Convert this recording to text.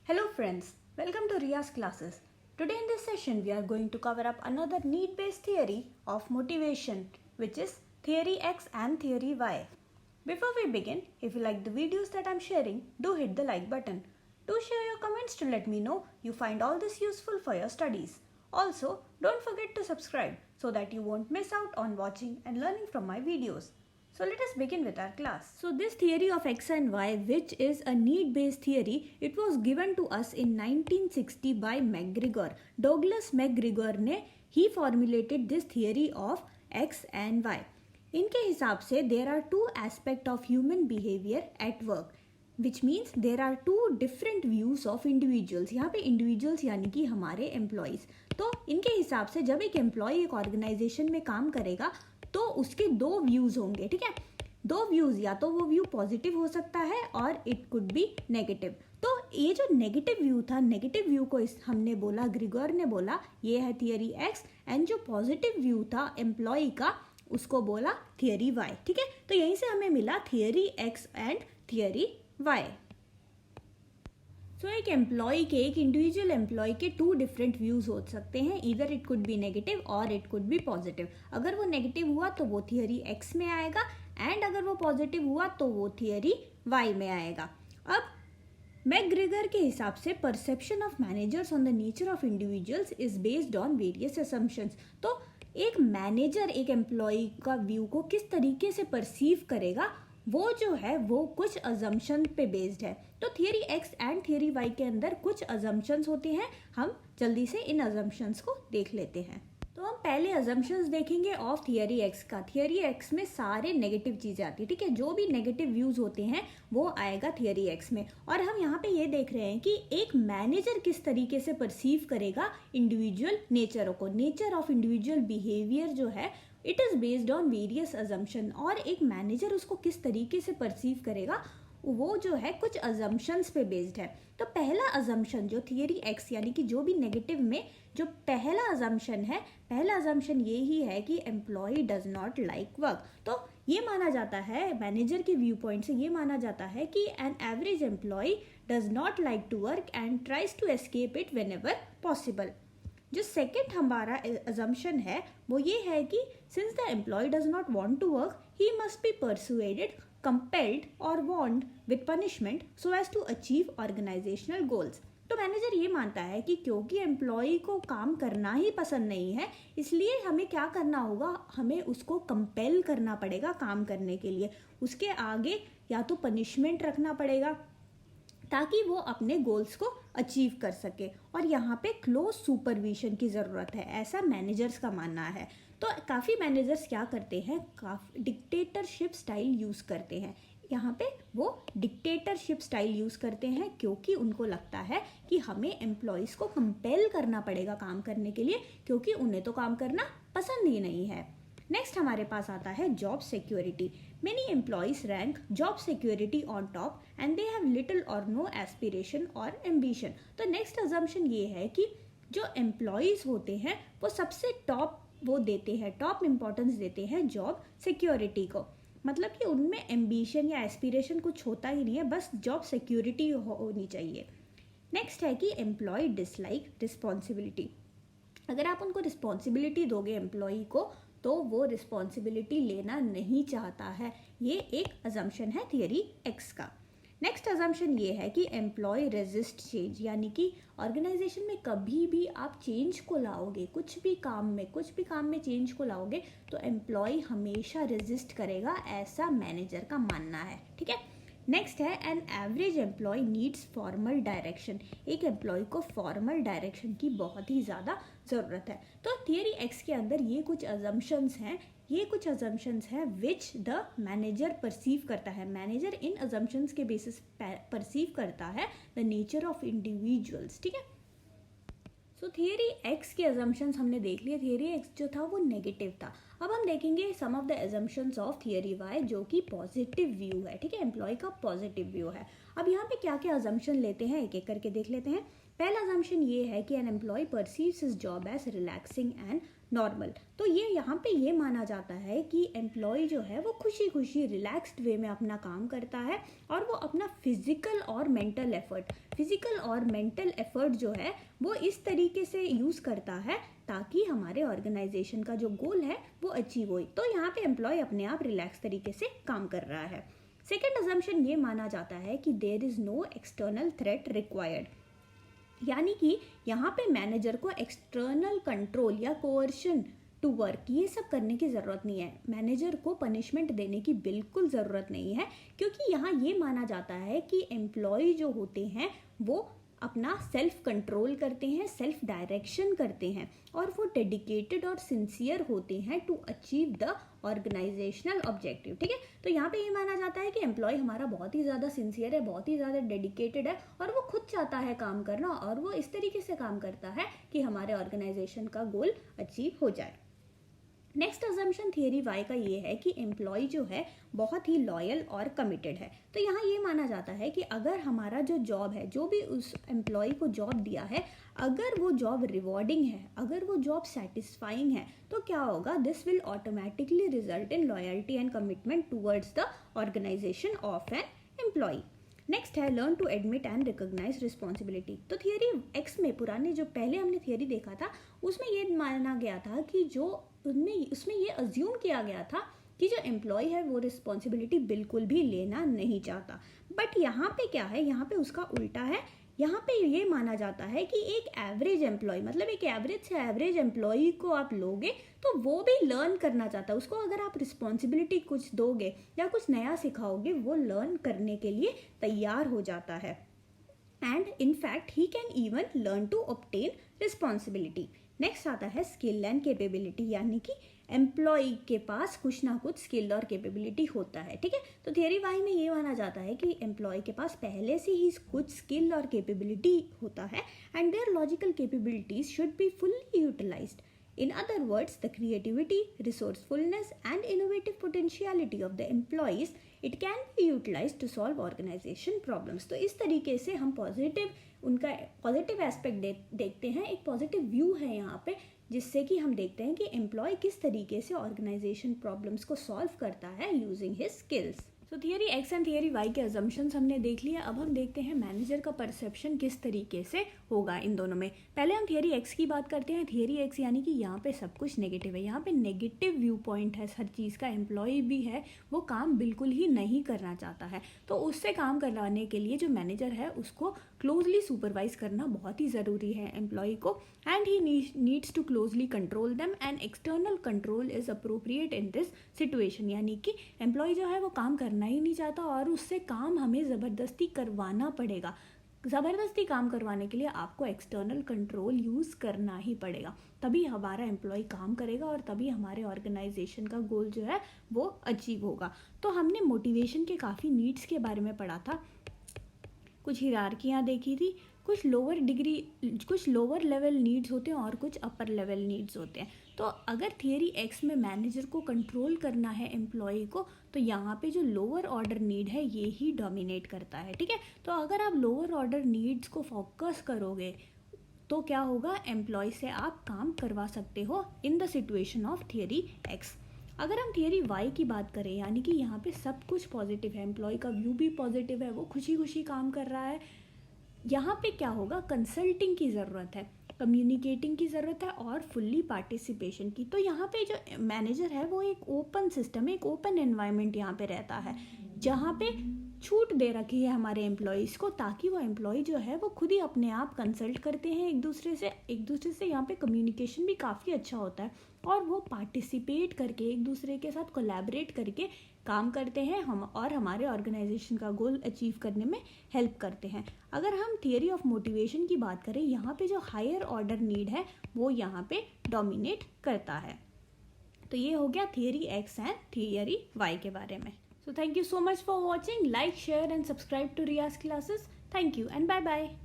Hello friends, welcome to Ria's classes. Today in this session we are going to cover up another need-based theory of motivation, which is theory X and theory Y. Before we begin, if you like the videos that I am sharing, do hit the like button. Do share your comments to let me know you find all this useful for your studies. Also, don't forget to subscribe so that you won't miss out on watching and learning from my videos. So let us begin with our class. So this theory of X and Y, which is a need-based theory, it was given to us in 1960 by MacGregor. Douglas MacGregor ने ही formulated this theory of X and Y. इनके हिसाब से there are two aspects of human behavior at work, which means there are two different views of individuals. यहाँ पे individuals यानी कि हमारे employees. तो इनके हिसाब से जब एक employee एक organization में काम करेगा तो उसके दो व्यूज होंगे, ठीक है. दो व्यूज, या तो वो व्यू पॉजिटिव हो सकता है और इट कुड बी नेगेटिव. तो ये जो नेगेटिव व्यू था, नेगेटिव व्यू को हमने बोला, ग्रिगोर ने बोला ये है थियरी एक्स, एंड जो पॉजिटिव व्यू था एम्प्लॉय का उसको बोला थियरी वाई. ठीक है, तो यहीं से हमें मिला theory X and theory Y. So एक एम्प्लॉय के, एक इंडिविजुअल एम्प्लॉय के टू डिफरेंट व्यूज हो सकते हैं. Either it could be negative और इट कुड बी पॉजिटिव. अगर वो नेगेटिव हुआ तो वो थियरी एक्स में आएगा, एंड अगर वो पॉजिटिव हुआ तो वो थियरी वाई में आएगा. अब मैकग्रेगर के हिसाब से perception of managers on the nature of individuals is based on various assumptions. तो एक मैनेजर एक एम्प्लॉय का व्यू को किस तरीके से परसीव करेगा वो जो है वो कुछ अजम्पशन पे बेस्ड है. तो theory X and theory Y के अंदर कुछ अजम्पशंस होते हैं. हम जल्दी से इन अजम्पशंस को देख लेते हैं. तो हम पहले अजम्पशंस देखेंगे ऑफ थियरी एक्स का. थियरी एक्स में सारे नेगेटिव चीज़ें आती है, ठीक है. जो भी नेगेटिव व्यूज होते हैं वो आएगा थियरी एक्स में. और हम यहाँ पे ये देख रहे हैं कि एक मैनेजर किस तरीके से परसीव करेगा इंडिविजुअल नेचर को. नेचर ऑफ इंडिविजुअल बिहेवियर जो है it is based on various assumption. और एक मैनेजर उसको किस तरीके से परसीव करेगा वो जो है कुछ अजम्पशंस पे बेस्ड है. तो पहला अजम्पशन जो थियरी एक्स यानी कि जो भी नेगेटिव में जो पहला अजम्पशन है, पहला अजम्पशन ये ही है कि employ does not like work. तो ये माना जाता है मैनेजर के व्यू पॉइंट से, ये माना जाता है कि an average employ does not like to work and tries to escape it whenever possible. जो सेकेंड हमारा अजम्पशन है वो ये है कि since the employ does not want to work he must be persuaded, compelled और warned with punishment so as to achieve organisational goals. तो manager ये मानता है कि क्योंकि एम्प्लॉय को काम करना ही पसंद नहीं है इसलिए हमें क्या करना होगा, हमें उसको कंपेल करना पड़ेगा काम करने के लिए. उसके आगे या तो पनिशमेंट रखना पड़ेगा ताकि वो अपने गोल्स को अचीव कर सके. और यहाँ पे क्लोज सुपरविजन की ज़रूरत है, ऐसा मैनेजर्स का मानना है. तो काफ़ी मैनेजर्स क्या करते हैं, काफ़ी डिक्टेटरशिप स्टाइल यूज़ करते हैं. यहाँ पे वो डिक्टेटरशिप स्टाइल यूज़ करते हैं क्योंकि उनको लगता है कि हमें एम्प्लॉयज़ को कंपेल करना पड़ेगा काम करने के लिए, क्योंकि उन्हें तो काम करना पसंद ही नहीं है. नेक्स्ट हमारे पास आता है job security. Many employees rank job security on top and they have little or no aspiration or ambition. तो नेक्स्ट assumption ये है कि जो employees होते हैं वो सबसे टॉप वो देते हैं, टॉप इम्पोर्टेंस देते हैं जॉब सिक्योरिटी को. मतलब कि उनमें एम्बिशन या एस्पिरेशन कुछ होता ही नहीं है, बस जॉब सिक्योरिटी होनी चाहिए. नेक्स्ट है कि एम्प्लॉय डिसलाइक रिस्पॉन्सिबिलिटी. अगर आप उनको रिस्पॉन्सिबिलिटी दोगे एम्प्लॉय को तो वो रिस्पॉन्सिबिलिटी लेना नहीं चाहता है. ये एक अजम्पशन है थियरी एक्स का. नेक्स्ट अजम्पशन ये है कि एम्प्लॉय रेजिस्ट चेंज, यानी कि ऑर्गेनाइजेशन में कभी भी आप चेंज को लाओगे, कुछ भी काम में चेंज को लाओगे तो एम्प्लॉय हमेशा रेजिस्ट करेगा, ऐसा मैनेजर का मानना है. ठीक है. नेक्स्ट है an average employ needs formal direction. एक एम्प्लॉय को फॉर्मल डायरेक्शन की बहुत ही ज़्यादा ज़रूरत है. तो थियरी एक्स के अंदर ये कुछ अजम्पशंस हैं विच द मैनेजर परसीव करता है. मैनेजर इन अजम्पशंस के बेसिस परसीव करता है द नेचर ऑफ इंडिविजुअल्स. ठीक है. सो थियरी एक्स के अजम्पशंस हमने देख लिए. थियरी एक्स जो था वो नेगेटिव था. अब हम देखेंगे some of the assumptions of theory Y जो कि पॉजिटिव व्यू है. ठीक है, एम्प्लॉय का पॉजिटिव व्यू है. अब यहाँ पे क्या क्या अजम्पशन लेते हैं एक एक करके देख लेते हैं. पहला अजम्पशन ये है कि an employ perceives his job as relaxing and normal. तो ये यहाँ पे ये माना जाता है कि एम्प्लॉय जो है वो खुशी खुशी रिलैक्स्ड वे में अपना काम करता है और वो अपना फिजिकल और मेंटल एफर्ट जो है वो इस तरीके से यूज़ करता है ताकि हमारे ऑर्गेनाइजेशन का जो गोल है वो अचीव हो। तो यहाँ पे एम्प्लॉय अपने आप रिलैक्स तरीके से काम कर रहा है। सेकेंड अजम्पशन ये माना जाता है कि there is no external threat required, यानी कि यहाँ पे मैनेजर को एक्सटर्नल कंट्रोल या कोअर्शन टू वर्क ये सब करने की ज़रूरत नहीं है। मैनेजर को पनिशमेंट देने की बिल्कुल ज़रूरत नहीं है, क्योंकि यहाँ ये माना जाता है कि एम्प्लॉय जो होते हैं वो अपना सेल्फ कंट्रोल करते हैं, सेल्फ डायरेक्शन करते हैं और वो डेडिकेटेड और सिंसियर होते हैं to achieve the organisational objective. ठीक है, तो यहाँ पे ये माना जाता है कि एम्प्लॉय हमारा बहुत ही ज़्यादा सिंसियर है, बहुत ही ज़्यादा डेडिकेटेड है और वो खुद चाहता है काम करना और वो इस तरीके से काम करता है कि हमारे ऑर्गेनाइजेशन का गोल अचीव हो जाए। नेक्स्ट अजम्पशन थियरी वाई का ये है कि एम्प्लॉय जो है बहुत ही लॉयल और कमिटेड है। तो यहाँ ये माना जाता है कि अगर हमारा जो जॉब है, जो भी उस एम्प्लॉय को जॉब दिया है, अगर वो जॉब रिवॉर्डिंग है, अगर वो जॉब सेटिस्फाइंग है, तो क्या होगा, this will automatically result in loyalty and commitment towards the organisation of an employ. Next है learn to admit and recognise responsibility. तो थियरी एक्स में पुराने जो पहले हमने थियरी देखा था उसमें ये माना गया था कि जो उसमें ये अज्यूम किया गया था कि जो एम्प्लॉय है वो रिस्पॉन्सिबिलिटी बिल्कुल भी लेना नहीं चाहता। बट यहाँ पे क्या है, यहाँ पे उसका उल्टा है। यहाँ पे ये माना जाता है कि एक एवरेज एम्प्लॉय, मतलब एक एवरेज से एवरेज एम्प्लॉय को आप लोगे तो वो भी लर्न करना चाहता है। उसको अगर आप रिस्पॉन्सिबिलिटी कुछ दोगे या कुछ नया सिखाओगे, वो लर्न करने के लिए तैयार हो जाता है। And in fact he can even learn to obtain responsibility. Next आता है स्किल एंड कैपेबिलिटी, यानी कि एम्प्लॉय के पास कुछ ना कुछ स्किल और कैपेबिलिटी होता है। ठीक है, तो थियरी वाई में ये माना जाता है कि एम्प्लॉय के पास पहले से ही कुछ स्किल और कैपेबिलिटी होता है and their logical capabilities should be fully utilised. In other words, the creativity, resourcefulness and innovative potentiality of the employees, it can be utilized to solve organization problems। तो इस तरीके से हम उनका पॉजिटिव एस्पेक्ट देखते हैं, एक पॉजिटिव व्यू है यहाँ पे, जिससे कि हम देखते हैं कि एम्प्लॉय किस तरीके से ऑर्गेनाइजेशन प्रॉब्लम्स को सॉल्व करता है यूजिंग हिज स्किल्स। तो theory X and theory Y के अजम्पशंस हमने देख लिया। अब हम देखते हैं मैनेजर का परसेप्शन किस तरीके से होगा इन दोनों में। पहले हम थियरी एक्स की बात करते हैं। थियरी एक्स यानी कि यहाँ पे सब कुछ नेगेटिव है, यहाँ पे नेगेटिव व्यू पॉइंट है हर चीज़ का। एम्प्लॉय भी है वो काम बिल्कुल ही नहीं करना चाहता है, तो उससे काम करवाने के लिए जो मैनेजर है उसको क्लोजली सुपरवाइज करना बहुत ही ज़रूरी है एम्प्लॉय को, and he needs to closely control them and external control is appropriate in this situation. यानी कि एम्प्लॉय जो है वो काम करना ही नहीं चाहता और उससे काम हमें ज़बरदस्ती करवाना पड़ेगा। ज़बरदस्ती काम करवाने के लिए आपको एक्सटर्नल कंट्रोल यूज़ करना ही पड़ेगा, तभी हमारा एम्प्लॉय काम करेगा और तभी हमारे ऑर्गेनाइजेशन का गोल जो है वो अचीव होगा। तो हमने मोटिवेशन के काफ़ी नीड्स के बारे में पढ़ा था, कुछ हिरार्कियाँ देखी थी, कुछ लोअर लेवल नीड्स होते हैं और कुछ अपर लेवल नीड्स होते हैं। तो अगर थियरी एक्स में मैनेजर को कंट्रोल करना है एम्प्लॉय को, तो यहाँ पे जो लोअर ऑर्डर नीड है ये ही डोमिनेट करता है। ठीक है, तो अगर आप लोअर ऑर्डर नीड्स को फोकस करोगे तो क्या होगा, एम्प्लॉय से आप काम करवा सकते हो in the situation of theory x. अगर हम थियरी वाई की बात करें, यानी कि यहाँ पे सब कुछ पॉजिटिव है, एम्प्लॉय का व्यू भी पॉजिटिव है, वो खुशी खुशी काम कर रहा है, यहाँ पे क्या होगा, कंसल्टिंग की ज़रूरत है, कम्युनिकेटिंग की ज़रूरत है और फुल्ली पार्टिसिपेशन की। तो यहाँ पे जो मैनेजर है वो एक ओपन सिस्टम, एक ओपन एनवायरनमेंट यहाँ पे रहता है, जहाँ पे छूट दे रखी है हमारे एम्प्लॉयज़ को, ताकि वो एम्प्लॉय जो है वो खुद ही अपने आप कंसल्ट करते हैं एक दूसरे से। यहाँ पे कम्युनिकेशन भी काफ़ी अच्छा होता है और वो पार्टिसिपेट करके एक दूसरे के साथ कोलैबोरेट करके काम करते हैं हम और हमारे ऑर्गेनाइजेशन का गोल अचीव करने में हेल्प करते हैं। अगर हम थियरी ऑफ मोटिवेशन की बात करें, यहाँ पे जो हायर ऑर्डर नीड है वो यहाँ पे डोमिनेट करता है। तो ये हो गया theory X and theory Y के बारे में। So thank you so much for watching. Like, share and subscribe to Riya's classes. Thank you and bye bye.